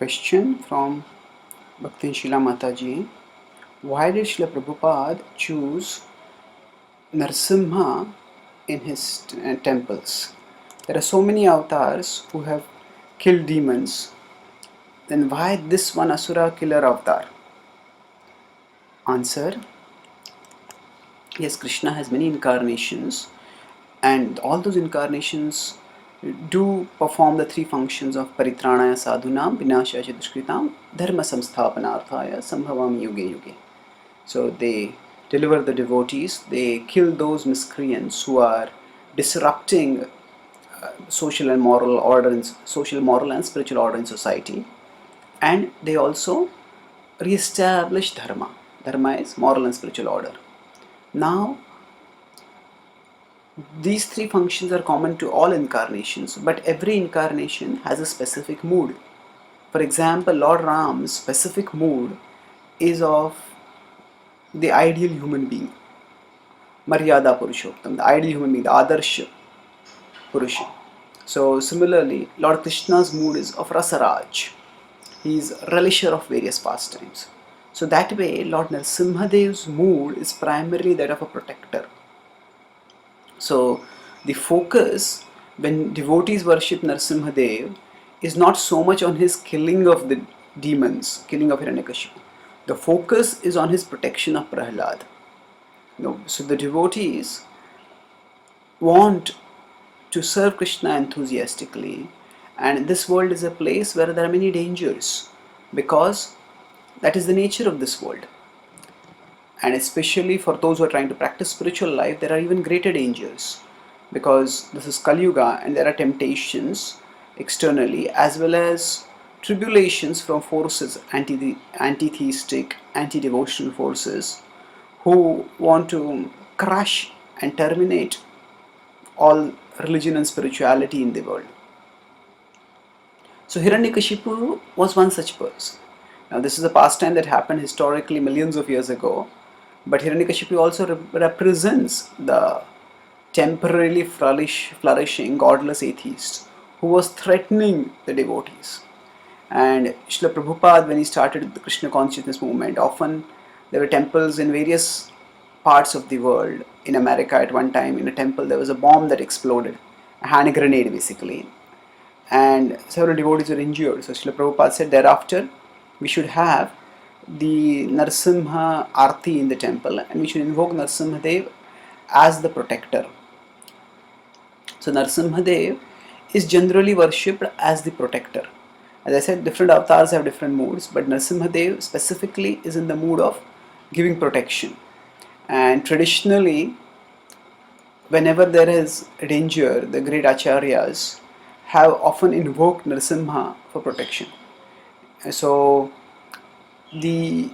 Question from Bhakti Shila Mataji. Why did Srila Prabhupada choose Narasimha in his temples? There are so many avatars who have killed demons. Then why this one Asura killer avatar? Answer. Yes, Krishna has many incarnations, and all those incarnations do perform the three functions of paritranaya sadhunam, vinashaya dushkritam, dharma samsthapanarthaya, sambhavam yuge yuge. So they deliver the devotees, they kill those miscreants who are disrupting social, moral and spiritual order in society, and they also re-establish dharma. Dharma is moral and spiritual order. Now, these three functions are common to all incarnations, but every incarnation has a specific mood. For example, Lord Ram's specific mood is of the ideal human being, Maryada Purushottam, the ideal human being, the Adarsh Purusha. So similarly, Lord Krishna's mood is of Rasaraj. He is a relisher of various pastimes. So that way, Lord Narasimhadev's mood is primarily that of a protector. So the focus when devotees worship Narasimhadev is not so much on his killing of the demons, killing of Hiranyakashipu. The focus is on his protection of Prahlad. So the devotees want to serve Krishna enthusiastically, and this world is a place where there are many dangers, because that is the nature of this world. And especially for those who are trying to practice spiritual life, there are even greater dangers, because this is Kali Yuga and there are temptations externally as well as tribulations from forces, anti-theistic, anti-devotional forces, who want to crush and terminate all religion and spirituality in the world. So Hiranyakashipu was one such person. Now this is a pastime that happened historically millions of years ago, but Hiranyakashipu also represents the temporarily flourishing godless atheist who was threatening the devotees. And Srila Prabhupada, when he started the Krishna consciousness movement, often there were temples in various parts of the world. In America at one time, in a temple there was a bomb that exploded, a hand grenade basically, and several devotees were injured. So Srila Prabhupada said thereafter we should have the Narasimha Arti in the temple, and we should invoke Narasimhadev as the protector. So Narasimhadev is generally worshipped as the protector. As I said, different avatars have different moods, but Narasimhadev specifically is in the mood of giving protection. And traditionally, whenever there is danger, the great acharyas have often invoked Narasimha for protection. So the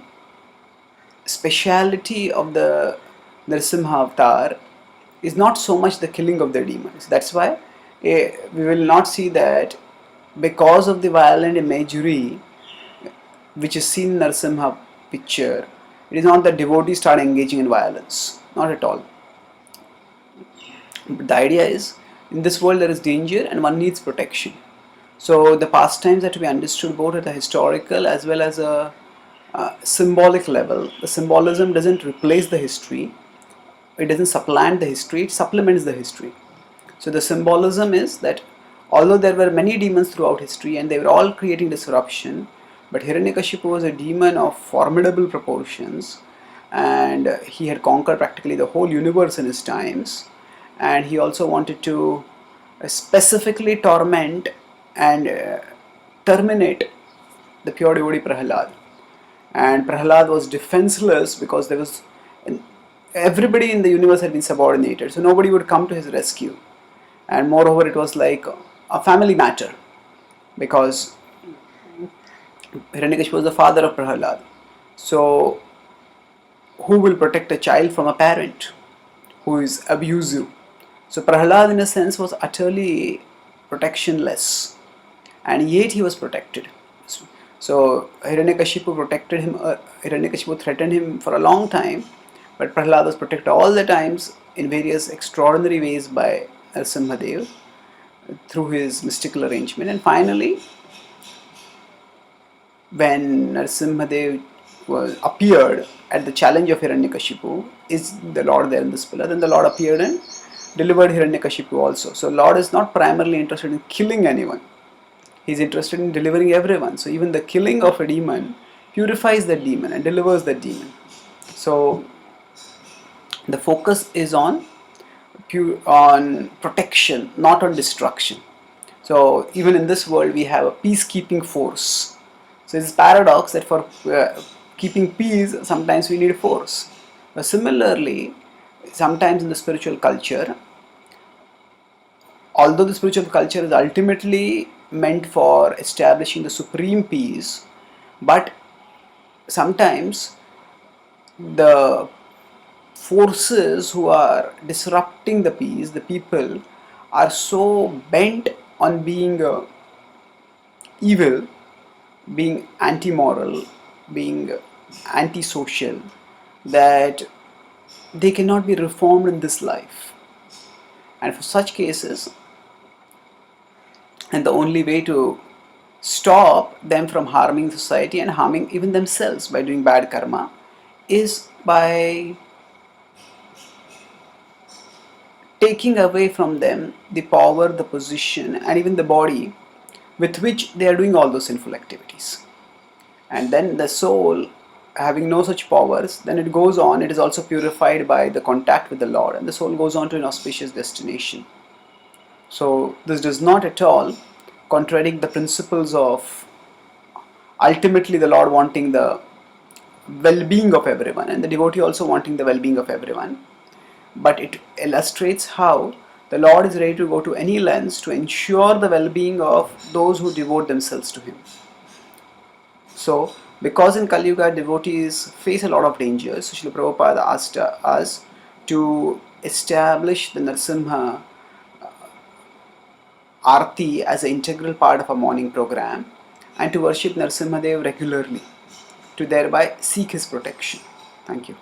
speciality of the Narasimha avatar is not so much the killing of the demons. That's why we will not see that because of the violent imagery which is seen in Narasimha picture, it is not that devotees start engaging in violence. Not at all. But the idea is, in this world there is danger and one needs protection. So the pastimes are to be understood both at a historical as well as a symbolic level. The symbolism doesn't replace the history, it doesn't supplant the history, it supplements the history. So the symbolism is that although there were many demons throughout history and they were all creating disruption, but Hiranyakashipu was a demon of formidable proportions, and he had conquered practically the whole universe in his times, and he also wanted to specifically torment and terminate the pure devotee Prahlad. And Prahlad was defenseless because there was everybody in the universe had been subordinated, so nobody would come to his rescue. And moreover, it was like a family matter, because Hiranyakashipu was the father of Prahlad. So who will protect a child from a parent who is abusive? So Prahlad in a sense was utterly protectionless, and yet he was protected. So Hiranyakashipu protected him, Hiranyakashipu threatened him for a long time, but Prahlad was protected all the times in various extraordinary ways by Narasimhadev through his mystical arrangement. And finally, when Narasimhadev appeared at the challenge of Hiranyakashipu, is the Lord there in this pillar? Then the Lord appeared and delivered Hiranyakashipu also. So Lord is not primarily interested in killing anyone. He is interested in delivering everyone. So even the killing of a demon purifies the demon and delivers the demon. So the focus is on protection, not on destruction. So even in this world, we have a peacekeeping force. So it's a paradox that for keeping peace, sometimes we need force. Similarly, sometimes in the spiritual culture, although the spiritual culture is ultimately meant for establishing the supreme peace, but sometimes the forces who are disrupting the peace, the people, are so bent on being evil, being anti-moral, being anti-social, that they cannot be reformed in this life. And for such cases, and the only way to stop them from harming society and harming even themselves by doing bad karma is by taking away from them the power, the position, and even the body with which they are doing all those sinful activities. And then the soul, having no such powers, then it goes on, it is also purified by the contact with the Lord, and the soul goes on to an auspicious destination. So this does not at all contradict the principles of ultimately the Lord wanting the well-being of everyone and the devotee also wanting the well-being of everyone. But it illustrates how the Lord is ready to go to any lengths to ensure the well-being of those who devote themselves to Him. So, because in Kali Yuga devotees face a lot of dangers, so Srila Prabhupada asked us to establish the Narasimha Aarti as an integral part of our morning program and to worship Narasimhadev regularly to thereby seek his protection. Thank you.